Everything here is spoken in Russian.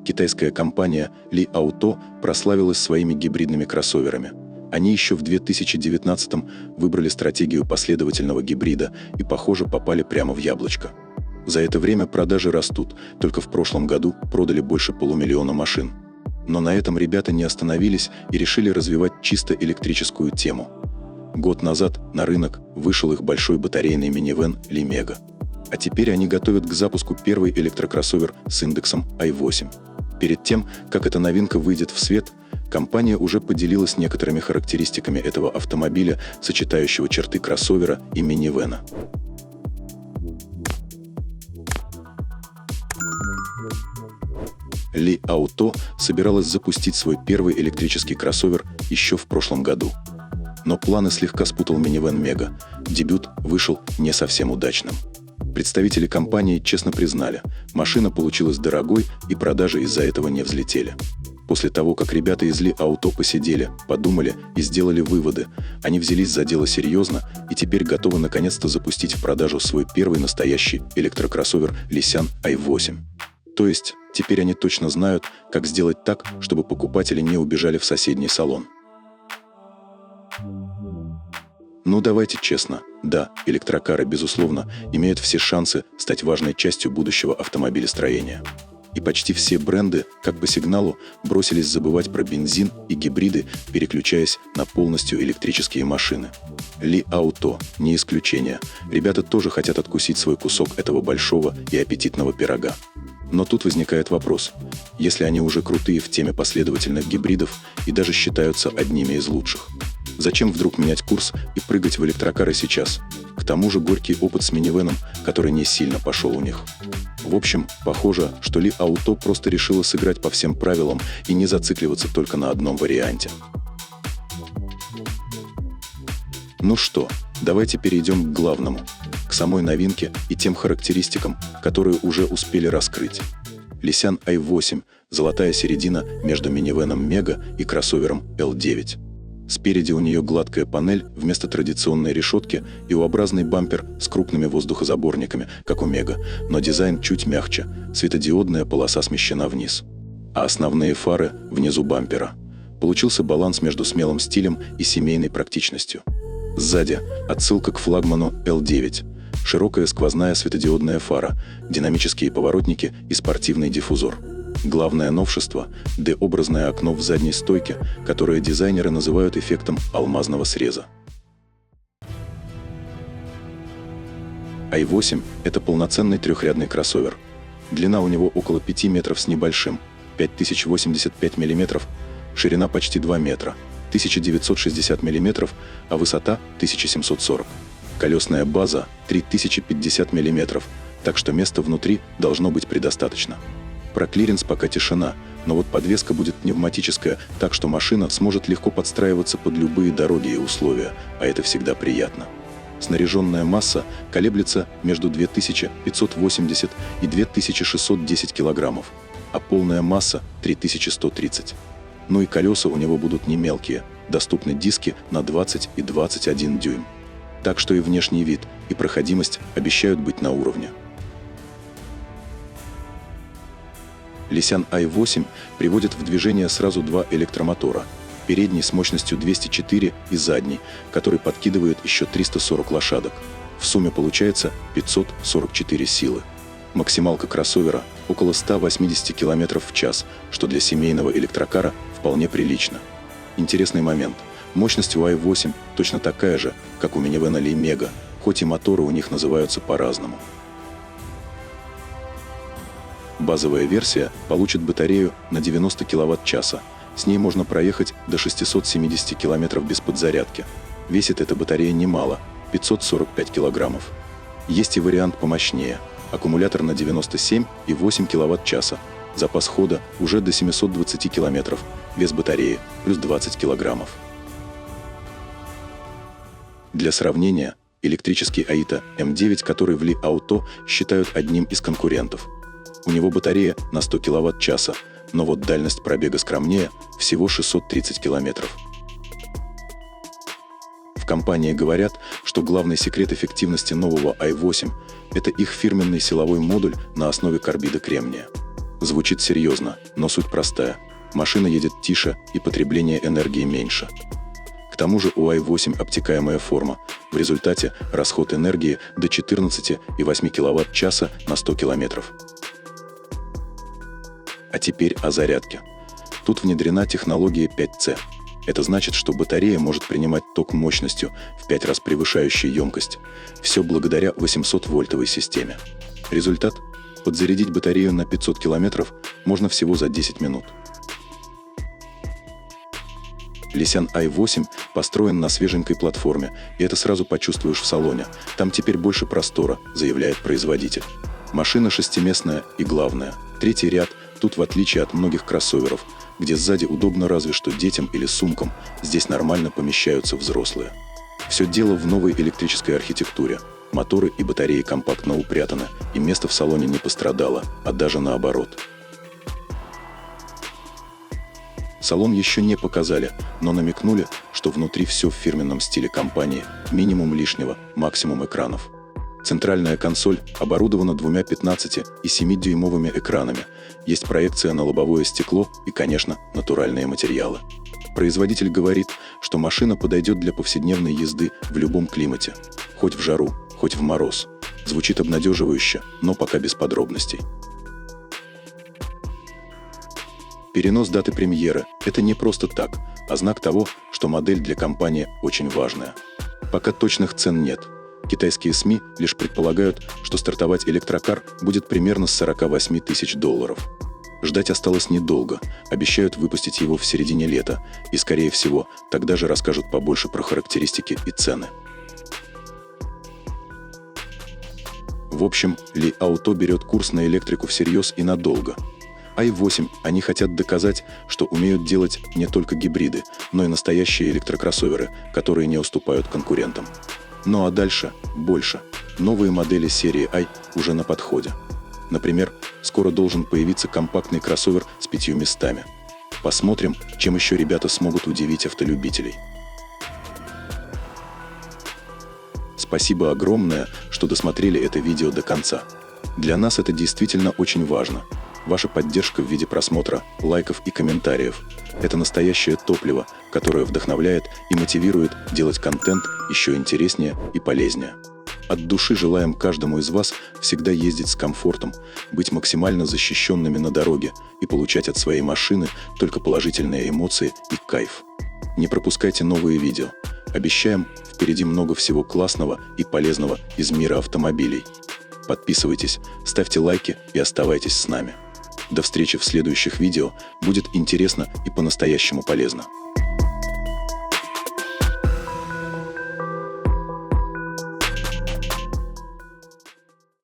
Китайская компания Li Auto прославилась своими гибридными кроссоверами. Они еще в 2019-м выбрали стратегию последовательного гибрида и, похоже, попали прямо в яблочко. За это время продажи растут, только в прошлом году продали больше 500 000 машин. Но на этом ребята не остановились и решили развивать чисто электрическую тему. Год назад на рынок вышел их большой батарейный минивэн Li Mega. А теперь они готовят к запуску первый электрокроссовер с индексом i8. Перед тем, как эта новинка выйдет в свет, компания уже поделилась некоторыми характеристиками этого автомобиля, сочетающего черты кроссовера и минивэна. Li Auto собиралась запустить свой первый электрический кроссовер еще в прошлом году. Но планы слегка спутал минивэн Mega. Дебют вышел не совсем удачным. Представители компании честно признали, машина получилась дорогой и продажи из-за этого не взлетели. После того, как ребята из Li Auto посидели, подумали и сделали выводы, они взялись за дело серьезно и теперь готовы наконец-то запустить в продажу свой первый настоящий электрокроссовер Lisan i8. То есть, теперь они точно знают, как сделать так, чтобы покупатели не убежали в соседний салон. Ну давайте честно, да, электрокары, безусловно, имеют все шансы стать важной частью будущего автомобилестроения. И почти все бренды, как по сигналу, бросились забывать про бензин и гибриды, переключаясь на полностью электрические машины. Li Auto не исключение. Ребята тоже хотят откусить свой кусок этого большого и аппетитного пирога. Но тут возникает вопрос. Если они уже крутые в теме последовательных гибридов и даже считаются одними из лучших, зачем вдруг менять курс и прыгать в электрокары сейчас? К тому же горький опыт с минивэном, который не сильно пошел у них. В общем, похоже, что Li Auto просто решила сыграть по всем правилам и не зацикливаться только на одном варианте. Ну что, давайте перейдем к главному, к самой новинке и тем характеристикам, которые уже успели раскрыть. Lisan i8 – золотая середина между минивэном Mega и кроссовером L9. Спереди у нее гладкая панель вместо традиционной решетки и U-образный бампер с крупными воздухозаборниками, как у Mega, но дизайн чуть мягче, светодиодная полоса смещена вниз. А основные фары внизу бампера. Получился баланс между смелым стилем и семейной практичностью. Сзади отсылка к флагману L9. Широкая сквозная светодиодная фара, динамические поворотники и спортивный диффузор. Главное новшество – D-образное окно в задней стойке, которое дизайнеры называют эффектом алмазного среза. i8 – это полноценный трехрядный кроссовер. Длина у него около 5 метров с небольшим, 5085 мм, ширина почти 2 метра, 1960 мм, а высота 1740. Колесная база 3050 мм, так что места внутри должно быть предостаточно. Про клиренс пока тишина, но вот подвеска будет пневматическая, так что машина сможет легко подстраиваться под любые дороги и условия, а это всегда приятно. Снаряженная масса колеблется между 2580 и 2610 килограммов, а полная масса 3130. Ну и колеса у него будут не мелкие, доступны диски на 20 и 21 дюйм. Так что и внешний вид, и проходимость обещают быть на уровне. Lisan i8 приводит в движение сразу два электромотора. Передний с мощностью 204 и задний, который подкидывает еще 340 лошадок. В сумме получается 544 силы. Максималка кроссовера около 180 км в час, что для семейного электрокара вполне прилично. Интересный момент. Мощность у i8 точно такая же, как у минивэна Li Mega, хоть и моторы у них называются по-разному. Базовая версия получит батарею на 90 кВт-часа. С ней можно проехать до 670 км без подзарядки. Весит эта батарея немало – 545 кг. Есть и вариант помощнее. Аккумулятор на 97,8 кВт-часа. Запас хода уже до 720 км. Вес батареи – плюс 20 кг. Для сравнения, электрический AITA M9, который в Li Auto считают одним из конкурентов. У него батарея на 100 кВт-часа, но вот дальность пробега скромнее – всего 630 км. В компании говорят, что главный секрет эффективности нового i8 – это их фирменный силовой модуль на основе карбида кремния. Звучит серьезно, но суть простая. Машина едет тише и потребление энергии меньше. К тому же у i8 обтекаемая форма. В результате расход энергии до 14,8 кВт-часа на 100 км. А теперь о зарядке. Тут внедрена технология 5C. Это значит, что батарея может принимать ток мощностью в 5 раз превышающей емкость. Все благодаря 800-вольтовой системе. Результат – подзарядить батарею на 500 км можно всего за 10 минут. Лисян i8 построен на свеженькой платформе, и это сразу почувствуешь в салоне. Там теперь больше простора, заявляет производитель. Машина шестиместная и, главное, третий ряд. Тут, в отличие от многих кроссоверов, где сзади удобно разве что детям или сумкам, здесь нормально помещаются взрослые. Все дело в новой электрической архитектуре. Моторы и батареи компактно упрятаны, и место в салоне не пострадало, а даже наоборот. Салон еще не показали, но намекнули, что внутри все в фирменном стиле компании, минимум лишнего, максимум экранов. Центральная консоль оборудована двумя 15- и 7-дюймовыми экранами. Есть проекция на лобовое стекло и, конечно, натуральные материалы. Производитель говорит, что машина подойдет для повседневной езды в любом климате. Хоть в жару, хоть в мороз. Звучит обнадеживающе, но пока без подробностей. Перенос даты премьеры – это не просто так, а знак того, что модель для компании очень важная. Пока точных цен нет. Китайские СМИ лишь предполагают, что стартовать электрокар будет примерно с $48 тысяч. Ждать осталось недолго, обещают выпустить его в середине лета, и, скорее всего, тогда же расскажут побольше про характеристики и цены. В общем, Ли Auto берет курс на электрику всерьез и надолго. i8 они хотят доказать, что умеют делать не только гибриды, но и настоящие электрокроссоверы, которые не уступают конкурентам. Ну а дальше больше. Новые модели серии i уже на подходе. Например, скоро должен появиться компактный кроссовер с 5 местами. Посмотрим, чем еще ребята смогут удивить автолюбителей. Спасибо огромное, что досмотрели это видео до конца. Для нас это действительно очень важно. Ваша поддержка в виде просмотра, лайков и комментариев – это настоящее топливо, которое вдохновляет и мотивирует делать контент еще интереснее и полезнее. От души желаем каждому из вас всегда ездить с комфортом, быть максимально защищенными на дороге и получать от своей машины только положительные эмоции и кайф. Не пропускайте новые видео. Обещаем, впереди много всего классного и полезного из мира автомобилей. Подписывайтесь, ставьте лайки и оставайтесь с нами. До встречи в следующих видео, будет интересно и по-настоящему полезно.